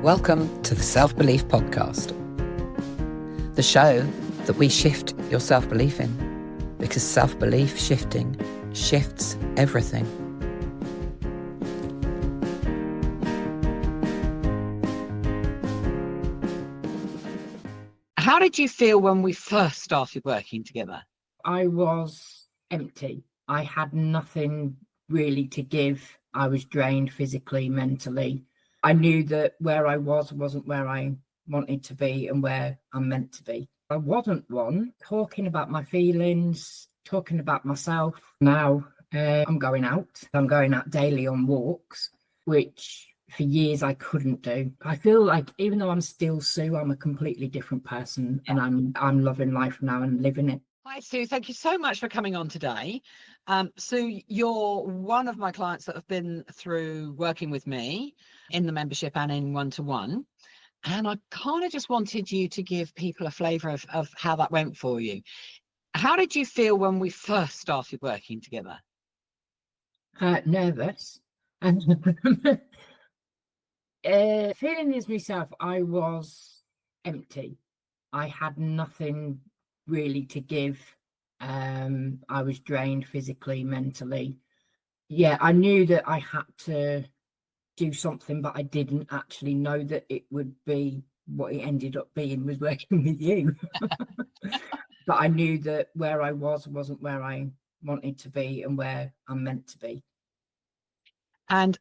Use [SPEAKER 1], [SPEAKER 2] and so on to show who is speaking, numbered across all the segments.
[SPEAKER 1] Welcome to the Self-Belief Podcast, the show that we shift your self-belief in, because self-belief shifting shifts everything. How did you feel when we first started working together?
[SPEAKER 2] I was empty. I had nothing really to give. I was drained physically, mentally. I knew that where I wasn't where I wanted to be and where I'm meant to be. I wasn't one talking about my feelings, talking about myself. Now I'm going out. I'm going out daily on walks, which for years I couldn't do. I feel like even though I'm still Sue, I'm a completely different person, and I'm loving life now and living it.
[SPEAKER 1] Hi, Sue. Thank you so much for coming on today. Sue, you're one of my clients that have been through working with me in the membership and in one-to-one. And I kind of just wanted you to give people a flavour of how that went for you. How did you feel when we first started working together?
[SPEAKER 2] Nervous. And feeling as myself, I was empty. I had nothing really to give. I was drained physically, mentally. Yeah, I knew that I had to do something, but I didn't actually know that it would be what it ended up being, was working with you. But I knew that where I wasn't where I wanted to be and where I'm meant to be.
[SPEAKER 1] And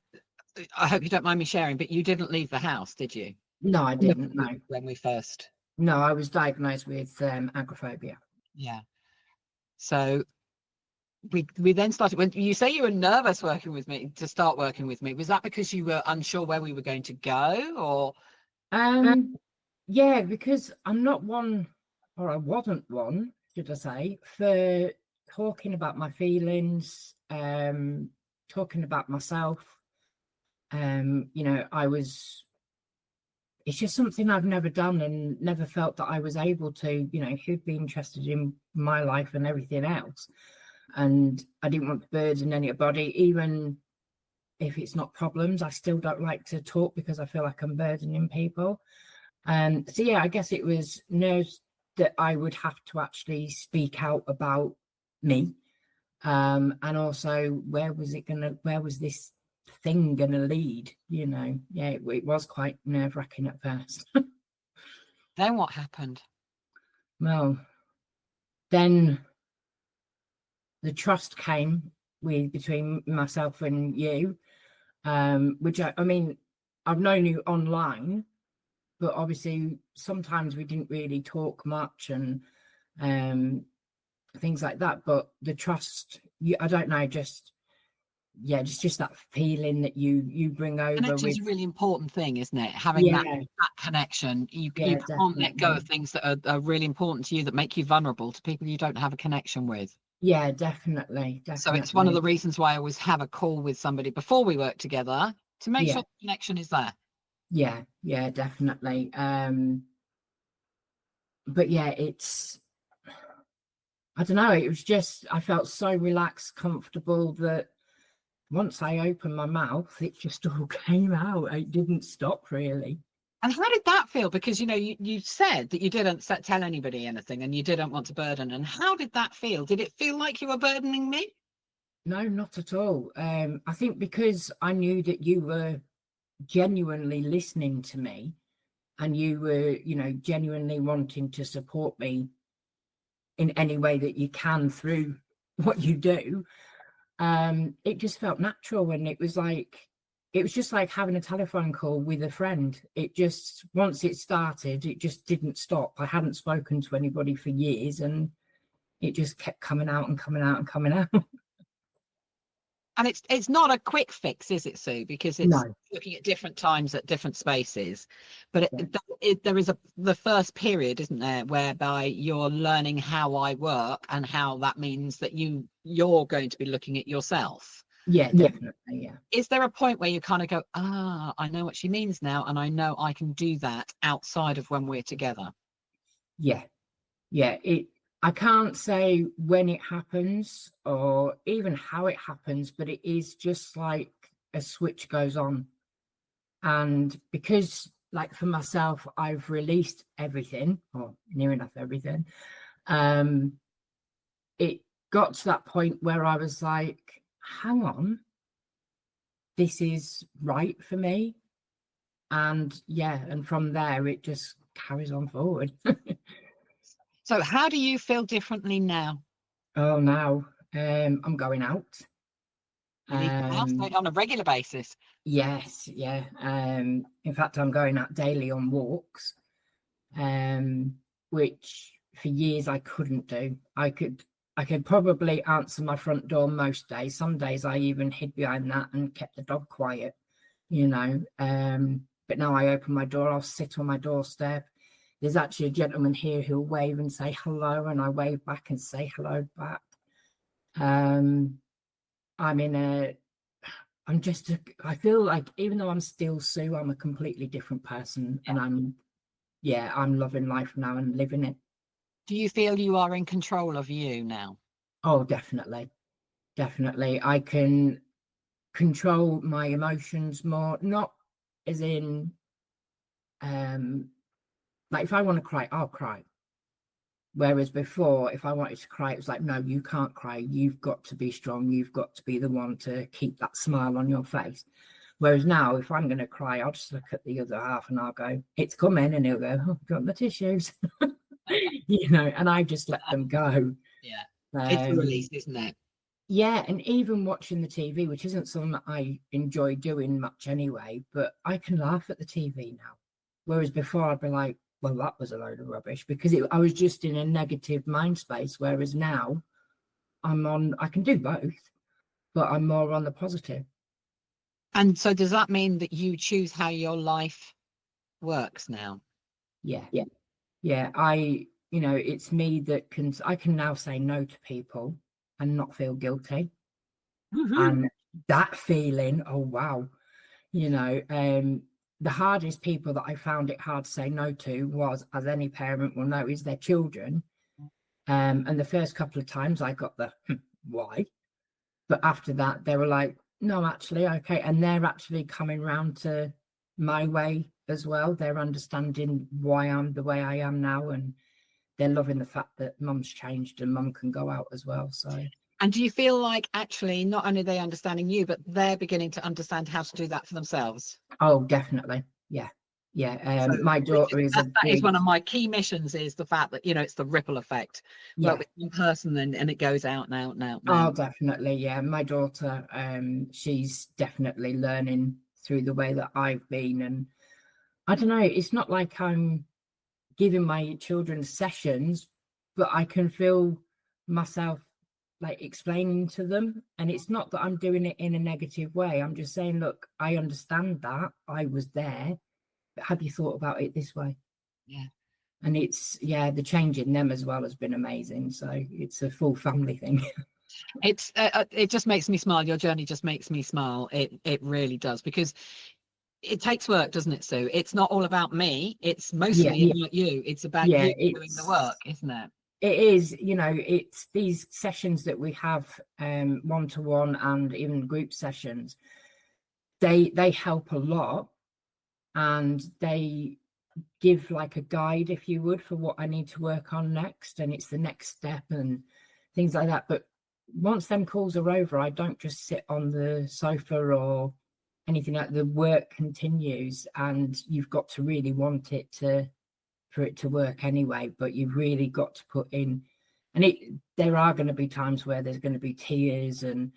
[SPEAKER 1] I hope you don't mind me sharing, but you didn't leave the house, did you?
[SPEAKER 2] No, I didn't. No.
[SPEAKER 1] When we first.
[SPEAKER 2] No, I was diagnosed with agoraphobia.
[SPEAKER 1] Yeah. So we then started. When you say you were nervous working with me, to start working with me, was that because you were unsure where we were going to go, or?
[SPEAKER 2] Yeah, because I'm not one, or I wasn't one, should I say, for talking about my feelings, talking about myself. It's just something I've never done and never felt that I was able to, who'd be interested in my life and everything else. And I didn't want to burden anybody, even if it's not problems. I still don't like to talk because I feel like I'm burdening people. So yeah, I guess it was nerves that I would have to actually speak out about me. And also where was this thing gonna lead? Yeah, it was quite nerve-wracking at first.
[SPEAKER 1] Then what happened?
[SPEAKER 2] Well, then the trust came between myself and you, which I mean, I've known you online, but obviously sometimes we didn't really talk much and things like that. But the trust, I don't know, just that feeling that you bring over.
[SPEAKER 1] Connection is a really important thing, isn't it? Having that connection. You can't let go of things that are really important to you, that make you vulnerable to people you don't have a connection with.
[SPEAKER 2] Yeah, definitely.
[SPEAKER 1] So it's one of the reasons why I always have a call with somebody before we work together to make sure the connection is there.
[SPEAKER 2] Yeah, definitely. But yeah, I don't know, it was just, I felt so relaxed, comfortable, that once I opened my mouth, it just all came out. It didn't stop, really.
[SPEAKER 1] And how did that feel? Because, you said that you didn't tell anybody anything and you didn't want to burden. And how did that feel? Did it feel like you were burdening me?
[SPEAKER 2] No, not at all. I think because I knew that you were genuinely listening to me and you were, genuinely wanting to support me in any way that you can through what you do. It just felt natural, and it was just like having a telephone call with a friend. It just, once it started, it just didn't stop. I hadn't spoken to anybody for years, and it just kept coming out and coming out and coming out.
[SPEAKER 1] And it's not a quick fix, is it, Sue? Because it's looking at different times at different spaces. But there is the first period, isn't there, whereby you're learning how I work and how that means that you're going to be looking at yourself.
[SPEAKER 2] Yeah, definitely. Yeah.
[SPEAKER 1] Is there a point where you kind of go, I know what she means now, and I know I can do that outside of when we're together?
[SPEAKER 2] Yeah. I can't say when it happens or even how it happens, but it is just like a switch goes on. And because like for myself, I've released everything, or near enough everything. It got to that point where I was like, hang on, this is right for me. And yeah, and from there it just carries on forward.
[SPEAKER 1] So how do you feel differently now?
[SPEAKER 2] Oh, now I'm going out.
[SPEAKER 1] You leave the house on a regular basis?
[SPEAKER 2] Yes, yeah. In fact, I'm going out daily on walks, which for years I couldn't do. I could probably answer my front door most days. Some days I even hid behind that and kept the dog quiet, you know. But now I open my door, I'll sit on my doorstep. There's actually a gentleman here who'll wave and say hello, and I wave back and say hello back. I feel like even though I'm still Sue, I'm a completely different person. And I'm loving life now and living it.
[SPEAKER 1] Do you feel you are in control of you now?
[SPEAKER 2] Oh, definitely. Definitely. I can control my emotions more, not as in, like if I want to cry, I'll cry. Whereas before, if I wanted to cry, it was like, no, you can't cry. You've got to be strong. You've got to be the one to keep that smile on your face. Whereas now, if I'm going to cry, I'll just look at the other half and I'll go, it's coming. And he'll go, oh, got the tissues, you know, and I just let them go.
[SPEAKER 1] Yeah. It's a release, isn't it?
[SPEAKER 2] Yeah. And even watching the TV, which isn't something that I enjoy doing much anyway, but I can laugh at the TV now. Whereas before I'd be like, well, that was a load of rubbish, because I was just in a negative mind space. Whereas now I can do both, but I'm more on the positive.
[SPEAKER 1] And so does that mean that you choose how your life works now?
[SPEAKER 2] Yeah. It's me that I can now say no to people and not feel guilty. And that feeling, oh wow, the hardest people that I found it hard to say no to was, as any parent will know, is their children. And the first couple of times I got the why, but after that they were like, no, actually, okay. And they're actually coming round to my way as well. They're understanding why I'm the way I am now, and they're loving the fact that mum's changed and mum can go out as well. So,
[SPEAKER 1] and do you feel like actually not only are they understanding you, but they're beginning to understand how to do that for themselves?
[SPEAKER 2] oh, definitely. Yeah.
[SPEAKER 1] So
[SPEAKER 2] My daughter is
[SPEAKER 1] that is one of my key missions, is the fact that it's the ripple effect.
[SPEAKER 2] Yeah.
[SPEAKER 1] Work with one person and it goes out and out and out.
[SPEAKER 2] Oh, definitely. Yeah. My daughter, she's definitely learning through the way that I've been. And I don't know, it's not like I'm giving my children sessions, but I can feel myself like explaining to them. And it's not that I'm doing it in a negative way. I'm just saying, look, I understand that I was there, but have you thought about it this way?
[SPEAKER 1] Yeah.
[SPEAKER 2] And it's, the change in them as well has been amazing. So it's a full family thing.
[SPEAKER 1] It just makes me smile. Your journey just makes me smile. It really does, because it takes work, doesn't it, Sue? It's not all about me. It's mostly about you. It's about you doing the work, isn't it?
[SPEAKER 2] It is. It's these sessions that we have, one-to-one and even group sessions. They help a lot, and they give like a guide, if you would, for what I need to work on next, and it's the next step and things like that. But once them calls are over, I don't just sit on the sofa or anything like that. The work continues, and you've got to really want it for it to work anyway. But you've really got to put in, and there are going to be times where there's going to be tears, and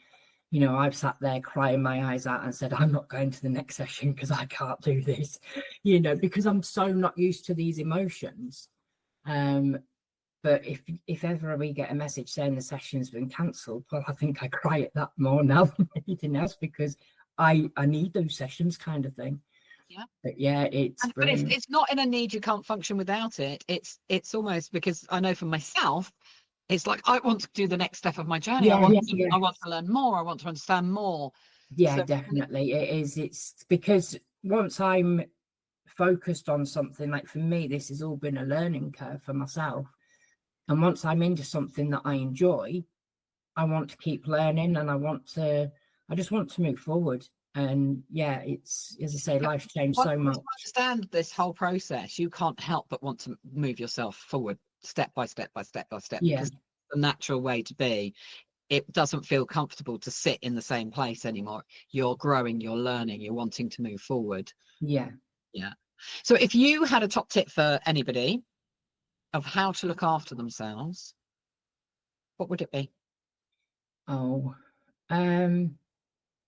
[SPEAKER 2] I've sat there crying my eyes out and said, I'm not going to the next session because I can't do this, because I'm so not used to these emotions. But if ever we get a message saying the session's been cancelled, well, I think I cry at that more now than anything else, because I need those sessions, kind of thing.
[SPEAKER 1] Yeah.
[SPEAKER 2] But yeah,
[SPEAKER 1] but it's not in a need. You can't function without it. It's almost, because I know for myself, it's like I want to do the next step of my journey. I want to learn more. I want to understand more.
[SPEAKER 2] Yeah, definitely. It is. It's because once I'm focused on something, like for me, this has all been a learning curve for myself. And once I'm into something that I enjoy, I want to keep learning, and I just want to move forward. And yeah, it's, as I say, life's changed so much.
[SPEAKER 1] Once you understand this whole process, you can't help but want to move yourself forward step by step by step by step,
[SPEAKER 2] Yeah.
[SPEAKER 1] because it's the natural way to be. It doesn't feel comfortable to sit in the same place anymore. You're growing, you're learning, you're wanting to move forward.
[SPEAKER 2] Yeah.
[SPEAKER 1] Yeah. So if you had a top tip for anybody of how to look after themselves, what would it be?
[SPEAKER 2] Oh,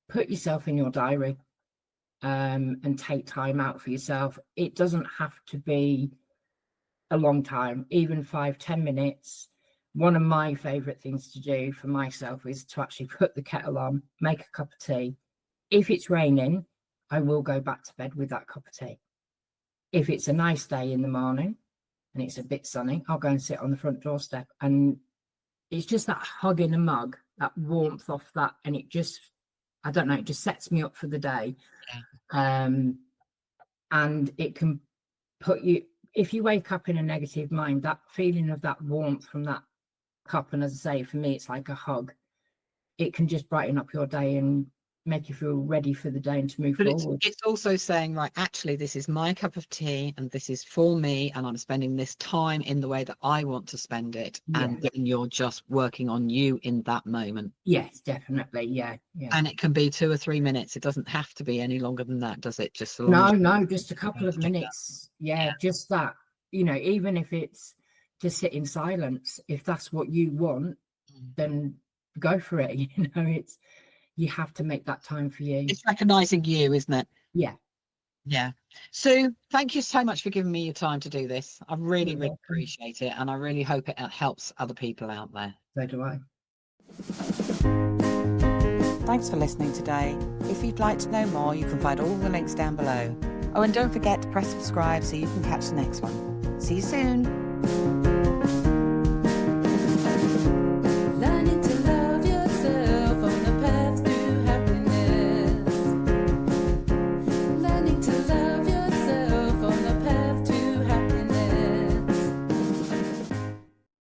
[SPEAKER 2] put yourself in your diary, and take time out for yourself. It doesn't have to be a long time, even 5-10 minutes. One of my favorite things to do for myself is to actually put the kettle on, make a cup of tea. If it's raining, I will go back to bed with that cup of tea. If it's a nice day in the morning and it's a bit sunny, I'll go and sit on the front doorstep, and it's just that hug in a mug, that warmth off that, and it just, I don't know, it just sets me up for the day. And it can put you, if you wake up in a negative mind, that feeling of that warmth from that cup, and as I say, for me, it's like a hug. It can just brighten up your day and make you feel ready for the day and to move forward.
[SPEAKER 1] It's also saying, right, actually, this is my cup of tea and this is for me, and I'm spending this time in the way that I want to spend it.
[SPEAKER 2] Yeah.
[SPEAKER 1] And then you're just working on you in that moment.
[SPEAKER 2] Yes, definitely. Yeah.
[SPEAKER 1] And it can be 2 or 3 minutes. It doesn't have to be any longer than that, does it? Just
[SPEAKER 2] no, just a couple of minutes. Yeah, just that, even if it's to sit in silence, if that's what you want, then go for it. It's, you have to make that time for you.
[SPEAKER 1] It's recognizing you, isn't it?
[SPEAKER 2] Yeah.
[SPEAKER 1] Sue, thank you so much for giving me your time to do this. I really, really appreciate it, and I really hope it helps other people out there.
[SPEAKER 2] So do I.
[SPEAKER 3] Thanks for listening today. If you'd like to know more, you can find all the links down below. Oh, and don't forget to press subscribe so you can catch the next one. See you soon.